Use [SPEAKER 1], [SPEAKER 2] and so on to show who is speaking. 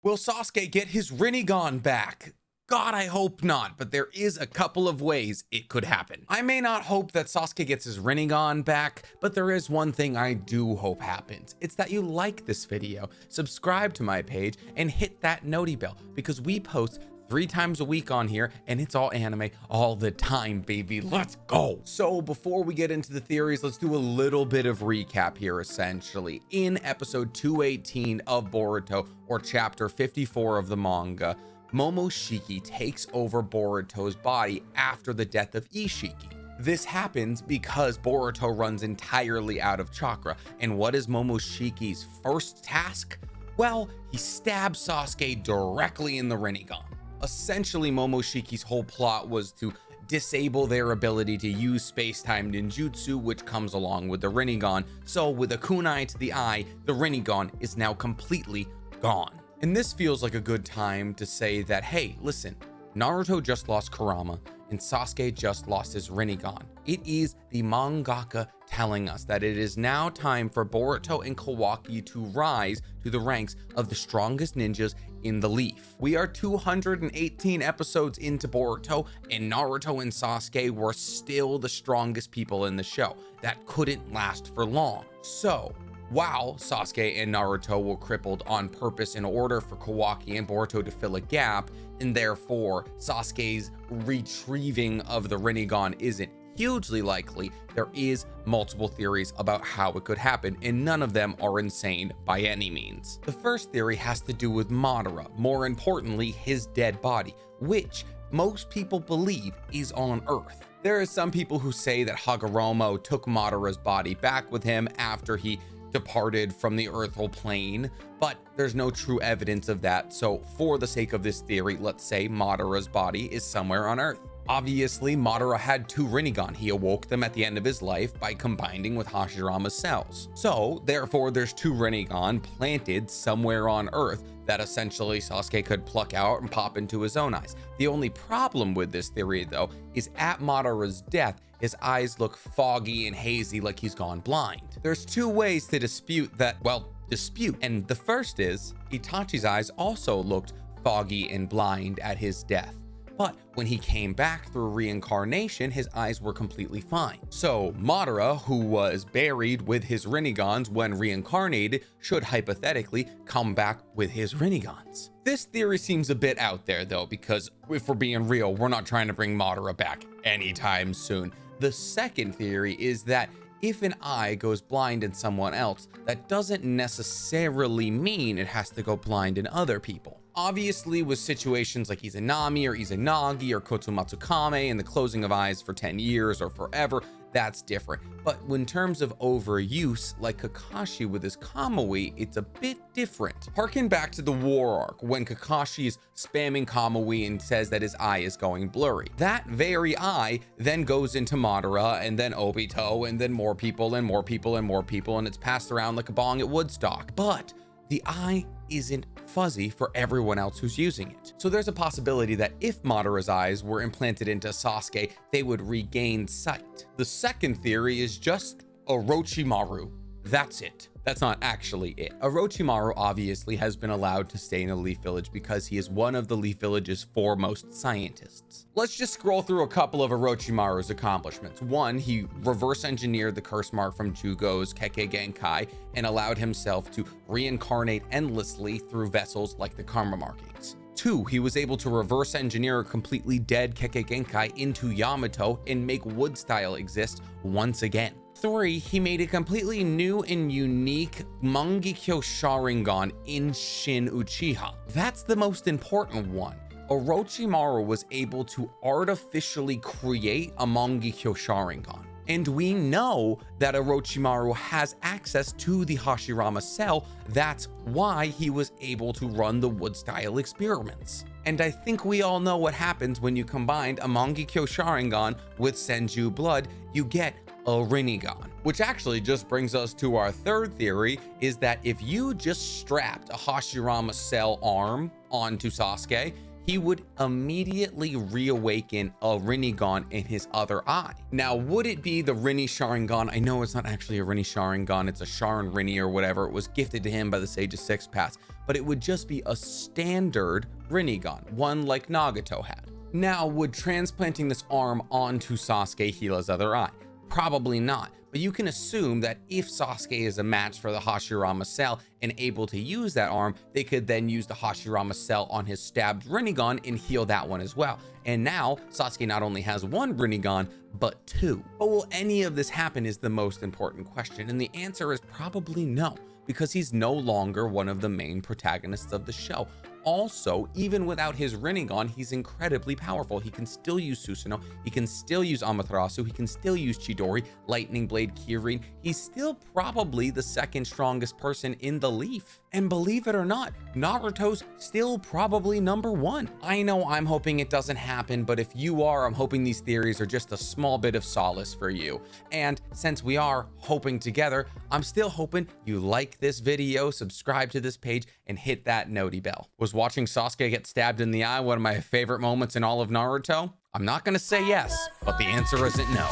[SPEAKER 1] Will Sasuke get his Rinnegan back? God, I hope not, but there is a couple of ways it could happen. I may not hope that Sasuke gets his Rinnegan back, but there is one thing I do hope happens. It's that you like this video, subscribe to my page, and hit that noti bell, because we post 3 times a week on here, and it's all anime all the time, baby. Let's go. So before we get into the theories, let's do a little bit of recap here. Essentially, in episode 218 of Boruto, or chapter 54 of the manga, Momoshiki takes over Boruto's body after the death of Ishiki. This happens because Boruto runs entirely out of chakra, and what is Momoshiki's first task? Well, he stabs Sasuke directly in the Rinnegan. Essentially, Momoshiki's whole plot was to disable their ability to use space-time ninjutsu, which comes along with the Rinnegan. So with a kunai to the eye, the Rinnegan is now completely gone. And this feels like a good time to say that, hey, listen, Naruto just lost Kurama and Sasuke just lost his Rinnegan. It is the mangaka telling us that it is now time for Boruto and Kawaki to rise to the ranks of the strongest ninjas in the Leaf. We are 218 episodes into Boruto, and Naruto and Sasuke were still the strongest people in the show. That couldn't last for long. So while Sasuke and Naruto were crippled on purpose in order for Kawaki and Boruto to fill a gap, and therefore Sasuke's retrieving of the Rinnegan isn't hugely likely, there is multiple theories about how it could happen, and none of them are insane by any means. The first theory has to do with Madara, more importantly his dead body, which most people believe is on Earth. There are some people who say that Hagoromo took Madara's body back with him after he departed from the earthal plane, but there's no true evidence of that. So for the sake of this theory, let's say Madara's body is somewhere on Earth. Obviously, Madara had 2 Rinnegan. He awoke them at the end of his life by combining with Hashirama's cells. So therefore, there's 2 Rinnegan planted somewhere on Earth that essentially Sasuke could pluck out and pop into his own eyes. The only problem with this theory, though, is at Madara's death, his eyes look foggy and hazy, like he's gone blind. There's 2 ways to dispute that, and the first is Itachi's eyes also looked foggy and blind at his death. But when he came back through reincarnation, his eyes were completely fine. So Madara, who was buried with his Rinnegans when reincarnated, should hypothetically come back with his Rinnegans. This theory seems a bit out there though, because if we're being real, we're not trying to bring Madara back anytime soon. The second theory is that if an eye goes blind in someone else, that doesn't necessarily mean it has to go blind in other people. Obviously, with situations like Izanami or Izanagi or Kotomatsu Kame and the closing of eyes for 10 years or forever, that's different. But in terms of overuse, like Kakashi with his Kamui, it's a bit different. Harken back to the war arc when Kakashi is spamming Kamui and says that his eye is going blurry. That very eye then goes into Madara and then Obito and then more people and more people and more people, and it's passed around like a bong at Woodstock. But the eye isn't fuzzy for everyone else who's using it. So there's a possibility that if Madara's eyes were implanted into Sasuke, they would regain sight. The second theory is just Orochimaru. That's it. That's not actually it. Orochimaru obviously has been allowed to stay in the Leaf Village because he is one of the Leaf Village's foremost scientists. Let's just scroll through a couple of Orochimaru's accomplishments. 1, he reverse engineered the curse mark from Jugo's Kekkei Genkai and allowed himself to reincarnate endlessly through vessels like the Karma markings. 2, he was able to reverse engineer a completely dead Kekkei Genkai into Yamato and make wood style exist once again. 3, he made a completely new and unique Mangekyo Sharingan in Shin Uchiha. That's the most important one. Orochimaru was able to artificially create a Mangekyo Sharingan. And we know that Orochimaru has access to the Hashirama cell. That's why he was able to run the wood style experiments. And I think we all know what happens when you combine a Mangekyo Sharingan with Senju blood. You get a Rinnegan, which actually just brings us to our third theory, is that if you just strapped a Hashirama cell arm onto Sasuke, he would immediately reawaken a Rinnegan in his other eye. Now, would it be the Rinne Sharingan? I know it's not actually a Rinne Sharingan, it's a Sharin Rinne or whatever. It was gifted to him by the Sage of Six Paths, but it would just be a standard Rinnegan, one like Nagato had. Now, would transplanting this arm onto Sasuke heal his other eye? Probably not, but you can assume that if Sasuke is a match for the Hashirama cell and able to use that arm, they could then use the Hashirama cell on his stabbed Rinnegan and heal that one as well. And now Sasuke not only has one Rinnegan, but two. But will any of this happen is the most important question, and the answer is probably no, because he's no longer one of the main protagonists of the show. Also, even without his Rinnegan, he's incredibly powerful. He can still use Susanoo, he can still use Amaterasu, he can still use Chidori, Lightning Blade, Kirin. He's still probably the second strongest person in the Leaf. And believe it or not, Naruto's still probably #1. I know I'm hoping it doesn't happen, but if you are, I'm hoping these theories are just a small bit of solace for you. And since we are hoping together, I'm still hoping you like this video, subscribe to this page, and hit that noti bell. Was watching Sasuke get stabbed in the eye one of my favorite moments in all of Naruto? I'm not gonna say yes, but the answer isn't no.